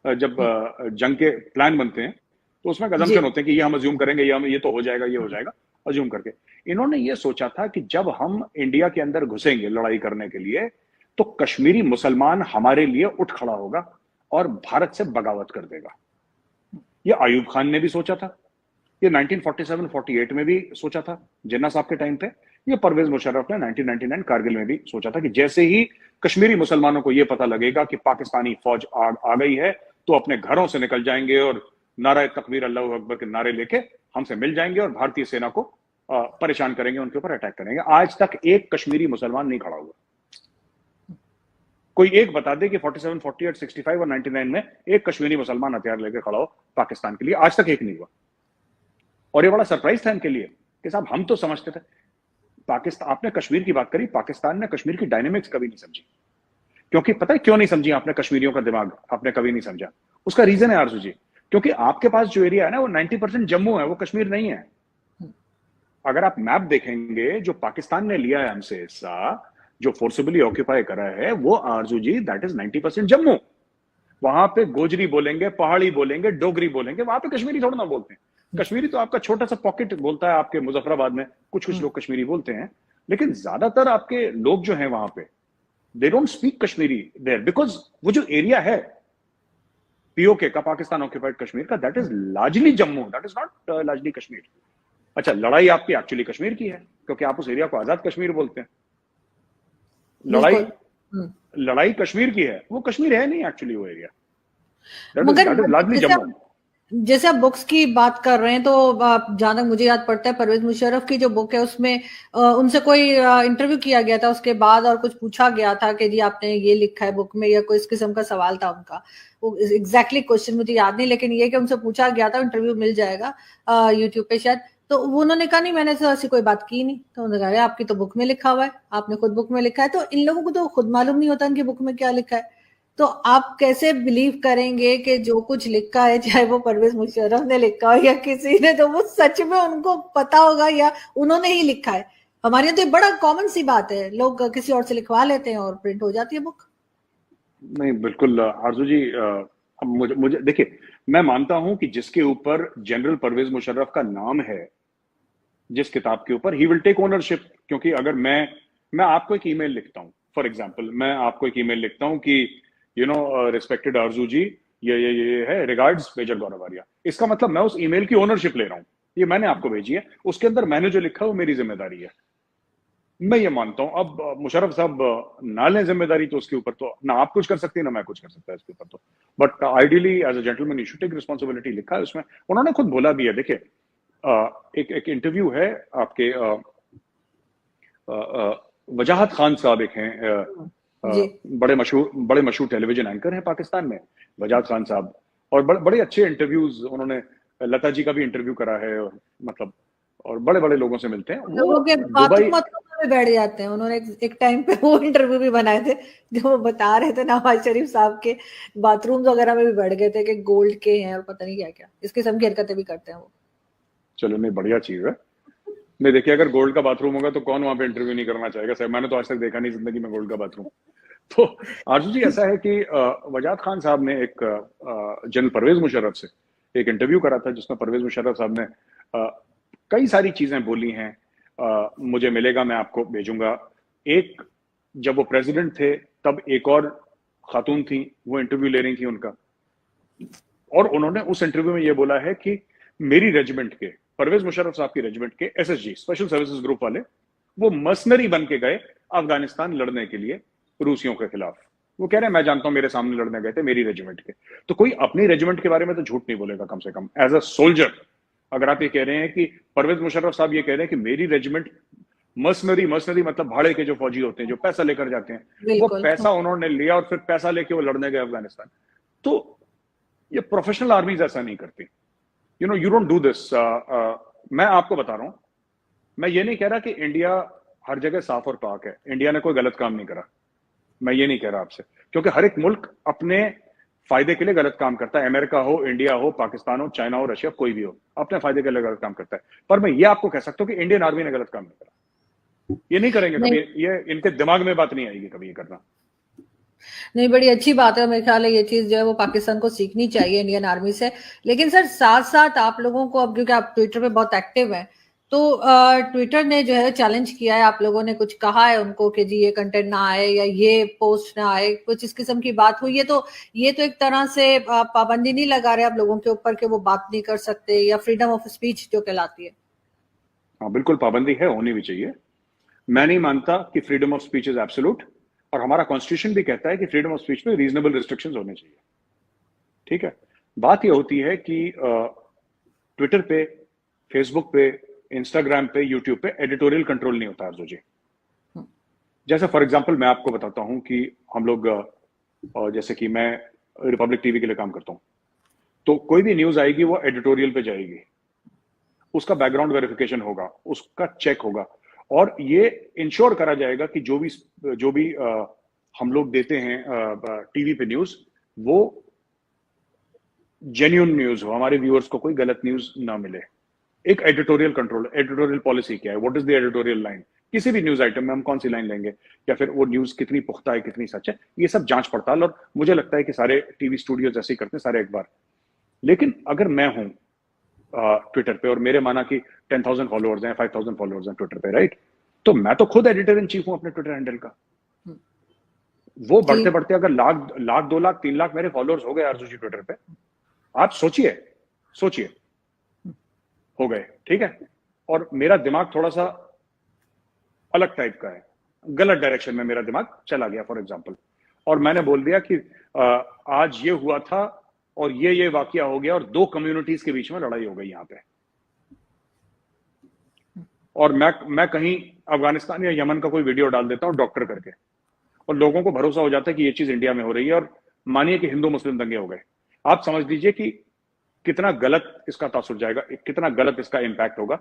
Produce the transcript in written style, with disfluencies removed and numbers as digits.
जब जंग के प्लान बनते हैं तो उसमें एक जी। अजम्पशन होते हैं कि ये हम अज्यूम करेंगे, ये तो हो जाएगा, ये हो जाएगा, अज्यूम करके। इन्होंने ये सोचा था कि जब हम इंडिया के अंदर घुसेंगे लड़ाई करने के लिए, तो कश्मीरी मुसलमान हमारे लिए उठ खड़ा होगा और भारत से बगावत कर देगा। ये आयूब खान ने भी सोचा था, ये 1947-48 में भी सोचा था जिन्ना साहब के टाइम पे। ये परवेज मुशर्रफ ने 1999 कारगिल में भी सोचा था कि जैसे ही कश्मीरी मुसलमानों को ये पता लगेगा कि पाकिस्तानी फौज आ गई है, तो अपने घरों से निकल जाएंगे और नारा तकबीर अल्लाह अकबर के नारे लेके हमसे मिल जाएंगे और भारतीय सेना को परेशान करेंगे, उनके ऊपर अटैक करेंगे। आज तक एक कश्मीरी मुसलमान नहीं खड़ा हुआ। कोई एक बता दे कि 47, 48, 65 और 99 में एक कश्मीरी मुसलमान हथियार लेकर खड़ा हो पाकिस्तान के लिए, आज तक एक नहीं हुआ। और ये बड़ा सरप्राइज था इनके लिए कि साहब हम तो समझते थे। पाकिस्तान, आपने कश्मीर की बात करी, पाकिस्तान ने कश्मीर की डायनेमिक्स कभी नहीं समझी। क्योंकि पता है क्यों नहीं समझी आपने? कश्मीरियों का दिमाग आपने कभी नहीं समझा। उसका रीजन है आरजू जी, क्योंकि आपके पास जो एरिया है ना वो 90% जम्मू है, वो कश्मीर नहीं है। अगर आप मैप देखेंगे, जो पाकिस्तान ने लिया है हमसे हिस्सा, जो फोर्सिबली ऑक्यूपाई करा है, वो आरजू जी दैट इज 90% जम्मू। वहां पे गोजरी बोलेंगे, पहाड़ी बोलेंगे, डोगरी बोलेंगे, वहां पे कश्मीरी थोड़ा ना बोलते हैं। कश्मीरी तो आपका छोटा सा पॉकेट बोलता है, आपके मुजफ्फराबाद में कुछ कुछ लोग कश्मीरी बोलते हैं, लेकिन ज्यादातर आपके लोग जो हैं वहां पे, they don't speak Kashmiri there, because वो जो एरिया है पीओके का, पाकिस्तान ऑक्यूपाइड कश्मीर का, that is largely Jammu, that is not largely Kashmir. अच्छा, लड़ाई आपकी एक्चुअली कश्मीर की है, क्योंकि आप उस एरिया को आजाद कश्मीर बोलते हैं। लड़ाई बिल्कुल। लड़ाई कश्मीर की है, वो कश्मीर है नहीं एक्चुअली वो एरिया, मगर दैट इज लार्जली जैसे जम्मू। आप जैसे आप बुक्स की बात कर रहे हैं, तो जहां तक मुझे याद पड़ता है, परवेज मुशर्रफ की जो बुक है उसमें उनसे कोई इंटरव्यू किया गया था उसके बाद, और कुछ पूछा गया था कि जी आपने ये लिखा है बुक में, या कोई इस किस्म का सवाल था उनका। वो एग्जैक्टली क्वेश्चन मुझे याद नहीं, लेकिन ये कि उनसे पूछा गया था, इंटरव्यू मिल जाएगा यूट्यूब पे शायद। तो वो उन्होंने कहा नहीं, मैंने तो ऐसी कोई बात की नहीं। तो उन्होंने कहा आपकी तो बुक में लिखा हुआ है, आपने खुद बुक में लिखा है। तो इन लोगों को तो खुद मालूम नहीं होता इनकी बुक में क्या लिखा है। तो आप कैसे बिलीव करेंगे कि जो कुछ लिखा है, चाहे वो परवेज मुशर्रफ ने लिखा हो या किसी ने, तो वो सच में उनको पता होगा या उन्होंने ही लिखा है? हमारे यहाँ तो ये बड़ा कॉमन सी बात है, लोग किसी और से लिखवा लेते हैं और प्रिंट हो जाती है बुक। नहीं बिल्कुल आरजू जी, अब मुझे मुझे देखिए, मैं मानता हूं कि जिसके ऊपर जनरल परवेज मुशर्रफ का नाम है, जिस किताब के ऊपर, ही विल टेक ओनरशिप। क्योंकि अगर मैं आपको एक ईमेल लिखता हूं, फॉर एग्जांपल मैं आपको एक ईमेल लिखता हूं कि रिस्पेक्टेड आरजू जी, ये है, रिगार्ड्स मेजर गौरव आर्या, इसका मतलब मैं उस ईमेल की ओनरशिप ले रहा हूं। ये मैंने आपको भेजी है, उसके अंदर मैंने जो लिखा है वो मेरी जिम्मेदारी है, मैं ये मानता हूं। अब मुशर्रफ साहब ना लें जिम्मेदारी, तो उसके ऊपर तो ना आप कुछ कर सकते हैं ना मैं कुछ कर सकता है इसके ऊपर तो। But ideally as a gentleman you should take responsibility, लिखा है उसमें, उन्होंने खुद बोला भी है। देखिए, एक एक इंटरव्यू है आपके वजाहत खान साहब, एक हैं जी। बड़े मशहूर टेलीविजन एंकर हैं पाकिस्तान में, वजाहत खान साहब। और बड़े अच्छे इंटरव्यूज उन्होंने, लता जी का भी इंटरव्यू करा है, और मतलब और बड़े बड़े लोगों से मिलते हैं वो। लोगों के दुबई, बाथरूम वाथरूम में भी बैठ जाते हैं। उन्होंने एक टाइम पे वो इंटरव्यू भी बनाए थे, जो वो बता रहे थे नवाज शरीफ साहब के बाथरूम्स वगैरह में भी बैठ गए थे कि गोल्ड के हैं और पता नहीं क्या क्या, इस किस्म की हरकतें भी करते हैं वो। चलो नहीं, बढ़िया चीज है। नहीं देखिए, अगर गोल्ड का बाथरूम होगा तो कौन वहां पे इंटरव्यू नहीं करना चाहेगा सर? मैंने तो आज तक देखा नहीं जिंदगी में गोल्ड का बाथरूम। तो आरजू जी ऐसा है कि वजाहत खान साहब ने एक जनरल परवेज मुशर्रफ से एक इंटरव्यू करा था, जिसमें परवेज मुशर्रफ साहब ने कई सारी चीजें बोली हैं। मुझे मिलेगा, मैं आपको भेजूंगा। एक, जब वो प्रेसिडेंट थे तब एक और खातून थी, वो इंटरव्यू ले रही थी उनका, और उन्होंने उस इंटरव्यू में ये बोला है कि मेरी रेजिमेंट के, परवेज मुशर्रफ साहब की रेजिमेंट के एसएसजी, स्पेशल सर्विसेज ग्रुप वाले, वो मर्सनरी बन के गए अफगानिस्तान लड़ने के लिए रूसियों के खिलाफ। वो कह रहे हैं मैं जानता हूं, मेरे सामने लड़ने गए थे मेरी रेजिमेंट के। तो कोई अपनी रेजिमेंट के बारे में तो झूठ नहीं बोलेगा कम से कम, एज अ सोल्जर। अगर आप ये कह रहे हैं कि परवेज मुशर्रफ साहब ये कह रहे हैं कि मेरी रेजिमेंट, मर्सनरी, मर्सनरी मतलब भाड़े के जो फौजी होते हैं जो पैसा लेकर जाते हैं, वो बिल्कुल। पैसा उन्होंने लिया और फिर पैसा लेके वो लड़ने गए अफगानिस्तान। तो ये प्रोफेशनल आर्मीज ऐसा नहीं करती। You don't do this. मैं आपको बता रहा हूं, मैं ये नहीं कह रहा कि इंडिया हर जगह साफ और पाक है, इंडिया ने कोई गलत काम नहीं करा, मैं ये नहीं कह रहा आपसे, क्योंकि हर एक मुल्क अपने फायदे के लिए गलत काम करता है। अमेरिका हो, इंडिया हो, पाकिस्तान हो, चाइना हो, रशिया, कोई भी हो, अपने फायदे के लिए गलत काम करता है। पर मैं ये आपको कह सकता हूं कि इंडियन आर्मी ने गलत काम नहीं करा, ये नहीं करेंगे कभी, नहीं, ये इनके दिमाग में बात नहीं आएगी कभी ये करना। नहीं, बड़ी अच्छी बात है। मेरे ख्याल है ये चीज जो है वो पाकिस्तान को सीखनी चाहिए इंडियन आर्मी से। लेकिन सर साथ साथ आप लोगों को, अब क्योंकि आप ट्विटर पे बहुत एक्टिव हैं, तो ट्विटर ने जो है चैलेंज किया है, आप लोगों ने कुछ कहा है उनको कि जी ये कंटेंट ना आए या ये पोस्ट ना आए, कुछ इस किस्म की बात हुई है? तो ये तो एक तरह से पाबंदी नहीं लगा रहे आप लोगों के ऊपर कि वो बात नहीं कर सकते, या फ्रीडम ऑफ स्पीच जो कहलाती है? हाँ बिल्कुल पाबंदी है, होनी भी चाहिए। मैं नहीं मानता कि freedom of speech is absolute, और हमारा कॉन्स्टिट्यूशन भी कहता है कि फ्रीडम ऑफ स्पीच में रीजनेबल रिस्ट्रिक्शंस होने चाहिए। ठीक है, बात यह होती है कि ट्विटर पे, फेसबुक पे, इंस्टाग्राम पे, यूट्यूब पे एडिटोरियल कंट्रोल नहीं होता आरजू जी। जैसे फॉर एग्जांपल मैं आपको बताता हूं कि हम लोग जैसे कि मैं रिपब्लिक टीवी के लिए काम करता हूं, तो कोई भी न्यूज आएगी वो एडिटोरियल पे जाएगी, उसका बैकग्राउंड वेरिफिकेशन होगा, उसका चेक होगा, और ये इंश्योर करा जाएगा कि जो भी हम लोग देते हैं टीवी पे न्यूज, वो जेन्युइन न्यूज हो, हमारे व्यूअर्स को कोई गलत न्यूज ना मिले। एक एडिटोरियल कंट्रोल, एडिटोरियल पॉलिसी क्या है, what is the editorial line, किसी भी न्यूज आइटम में हम कौन सी लाइन लेंगे, या फिर वो न्यूज कितनी पुख्ता है, कितनी सच है, ये सब जांच पड़ताल, और मुझे लगता है कि सारे टीवी स्टूडियो ऐसे ही करते हैं, सारे अखबार। लेकिन अगर मैं हूं ट्विटर पे और मेरे माना कि 10,000 फॉलोअर्स हैं, 5,000 फॉलोअर्स हैं ट्विटर पे, राइट, तो मैं तो खुद एडिटर इन चीफ हूं अपने ट्विटर हैंडल का। वो बढ़ते जी। बढ़ते अगर लाख 2 लाख 3 लाख मेरे फॉलोअर्स हो गए आरजू जी ट्विटर पे, आप सोचिए, सोचिए, हो गए, ठीक है, और मेरा दिमाग थोड़ा सा अलग टाइप का है, गलत डायरेक्शन में मेरा दिमाग चला गया फॉर एग्जांपल, और मैंने बोल दिया कि आज ये हुआ था और ये वाकया हो गया और दो कम्युनिटीज के बीच में लड़ाई हो गई यहां पे, और मैं कहीं अफगानिस्तान या यमन का कोई वीडियो डाल देता हूं डॉक्टर करके, और लोगों को भरोसा हो जाता है कि ये चीज इंडिया में हो रही है, और मानिए कि हिंदू मुस्लिम दंगे हो गए। आप समझ लीजिए कि कितना गलत इसका तासुर जाएगा, कितना गलत इसका इंपैक्ट होगा।